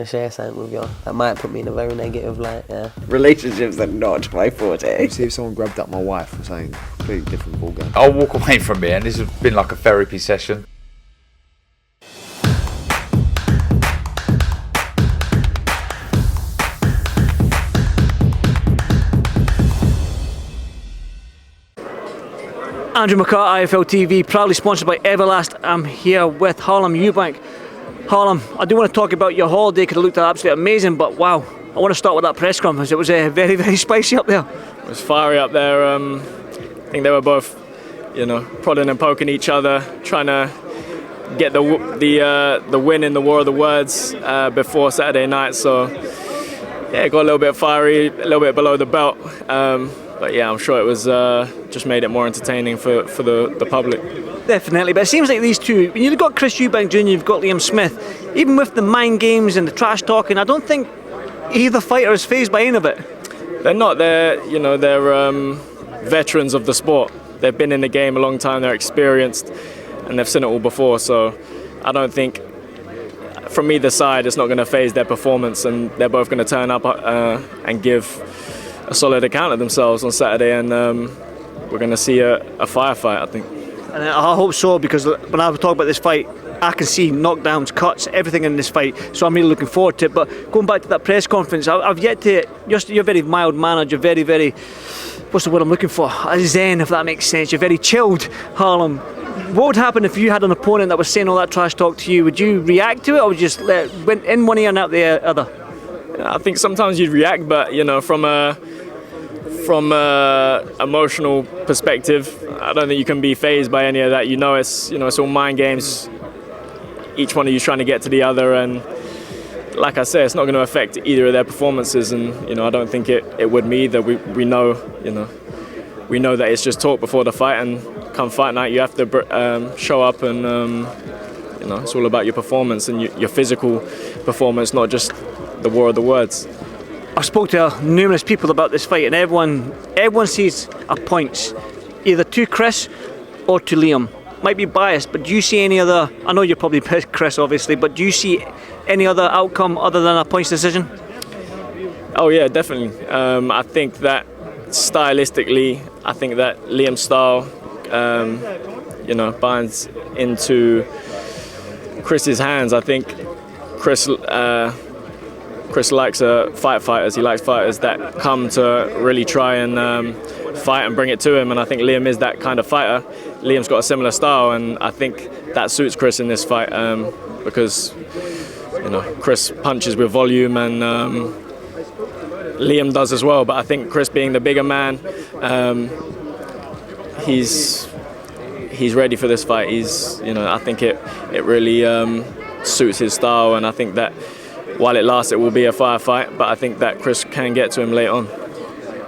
to share something with you. That might put me in a very negative light, yeah. Relationships are not my forte. See if someone grabbed up my wife or something completely different ballgame. I'll walk away from here, and this has been like a therapy session. Andrew McCART, IFL TV, proudly sponsored by Everlast. I'm here with Harlem Eubank. Harlem, I do want to talk about your holiday because it looked absolutely amazing, but wow, I want to start with that press conference. It was very, very spicy up there. It was fiery up there. I think they were both, prodding and poking each other, trying to get the win in the War of the Words before Saturday night. So yeah, it got a little bit fiery, a little bit below the belt. But yeah, I'm sure it was just made it more entertaining for the public. Definitely, but it seems like these two, when you've got Chris Eubank Jr., you've got Liam Smith, even with the mind games and the trash talking, I don't think either fighter is fazed by any of it. They're not. They're veterans of the sport. They've been in the game a long time. They're experienced, and they've seen it all before. So I don't think, from either side, it's not going to faze their performance, and they're both going to turn up and give a solid account of themselves on Saturday, and we're going to see a firefight, I think. And I hope so, because when I talk about this fight, I can see knockdowns, cuts, everything in this fight, so I'm really looking forward to it. But going back to that press conference, I've yet to, you're very mild-mannered, you're very, very, what's the word I'm looking for? Zen, if that makes sense. You're very chilled, Harlem. What would happen if you had an opponent that was saying all that trash talk to you? Would you react to it, or would you just let it went in one ear and out the other? I think sometimes you'd react, but from a emotional perspective, I don't think you can be fazed by any of that. It's all mind games. Each one of you trying to get to the other, and like I say, it's not going to affect either of their performances. And I don't think it would me either. We know that it's just talk before the fight, and come fight night, you have to show up, and it's all about your performance and your physical performance, not just the War of the Words. I've spoke to numerous people about this fight, and everyone sees a points, either to Chris or to Liam. Might be biased, but do you see any other? I know you're probably Chris, obviously, but do you see any other outcome other than a points decision? Oh yeah, definitely. I think that stylistically, I think that Liam's style, binds into Chris's hands. I think Chris likes fighters. He likes fighters that come to really try and fight and bring it to him. And I think Liam is that kind of fighter. Liam's got a similar style, and I think that suits Chris in this fight because Chris punches with volume, and Liam does as well. But I think Chris, being the bigger man, he's ready for this fight. I think it really suits his style, and I think that while it lasts, it will be a firefight, but I think that Chris can get to him late on.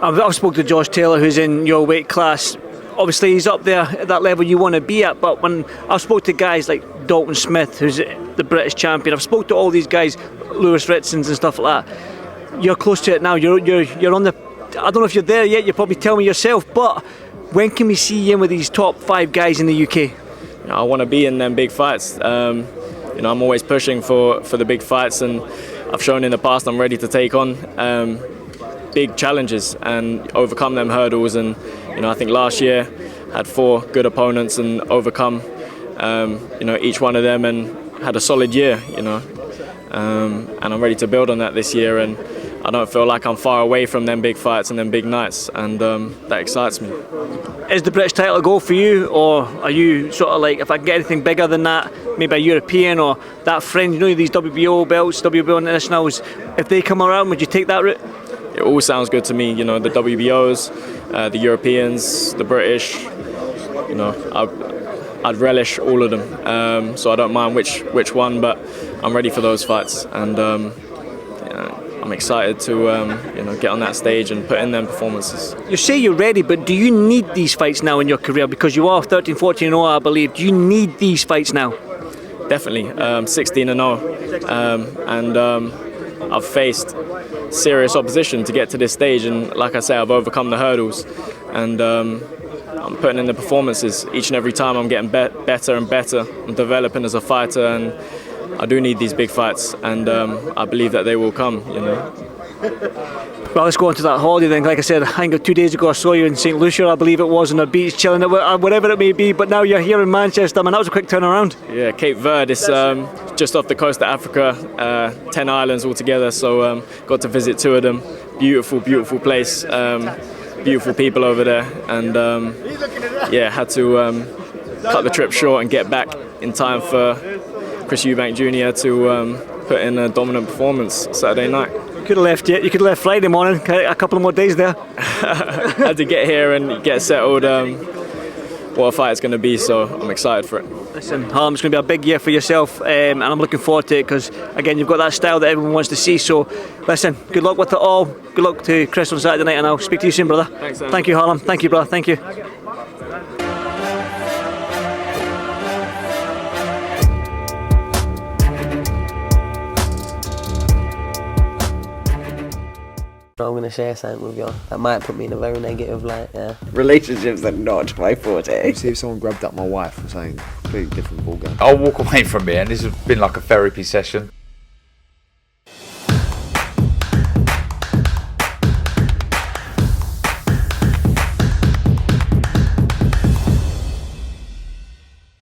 I've spoken to Josh Taylor, who's in your weight class. Obviously, he's up there at that level you want to be at, but when I've spoke to guys like Dalton Smith, who's the British champion, I've spoke to all these guys, Lewis Ritsons and stuff like that. You're close to it now. You're on the. I don't know if you're there yet. You probably tell me yourself, but when can we see you in with these top 5 guys in the UK? I want to be in them big fights. I'm always pushing for the big fights, and I've shown in the past I'm ready to take on big challenges and overcome them hurdles. And I think last year had 4 good opponents and overcome each one of them and had a solid year. And I'm ready to build on that this year. And I don't feel like I'm far away from them big fights and them big nights, and that excites me. Is the British title a goal for you, or are you sort of like, if I can get anything bigger than that, maybe a European or that friend, these WBO belts, WBO internationals, if they come around, would you take that route? It all sounds good to me, the WBOs, the Europeans, the British, I'd relish all of them, so I don't mind which one, but I'm ready for those fights, and I'm excited to get on that stage and put in them performances. You say you're ready, but do you need these fights now in your career? Because you are 13-14-0, I believe. Do you need these fights now? Definitely. 16-0, and I've faced serious opposition to get to this stage, and like I say, I've overcome the hurdles, and I'm putting in the performances each and every time. I'm getting better and better. I'm developing as a fighter, and I do need these big fights, and I believe that they will come. You know. Well, let's go on to that holiday then. Like I said, I think 2 days ago I saw you in St Lucia, I believe it was, on a beach, chilling, whatever it may be. But now you're here in Manchester. I mean, that was a quick turnaround. Yeah, Cape Verde is just off the coast of Africa, 10 islands altogether. So got to visit 2 of them. Beautiful, beautiful place. Beautiful people over there, and yeah, had to cut the trip short and get back in time for Chris Eubank Jr. to put in a dominant performance Saturday night. You could have left yet. You could have left Friday morning. A couple of more days there. Had to get here and get settled. What a fight it's going to be, so I'm excited for it. Listen, Harlem, it's going to be a big year for yourself, and I'm looking forward to it because, again, you've got that style that everyone wants to see. So, listen, good luck with it all. Good luck to Chris on Saturday night, and I'll speak to you soon, brother. Thanks, Sam. Thank you, Harlem. Thank you, brother. Thank you. I'm going to share something with you that might put me in a very negative light, yeah. Relationships are not my forte. See if someone grabbed up my wife or something completely different ballgame. I'll walk away from it, and this has been like a therapy session.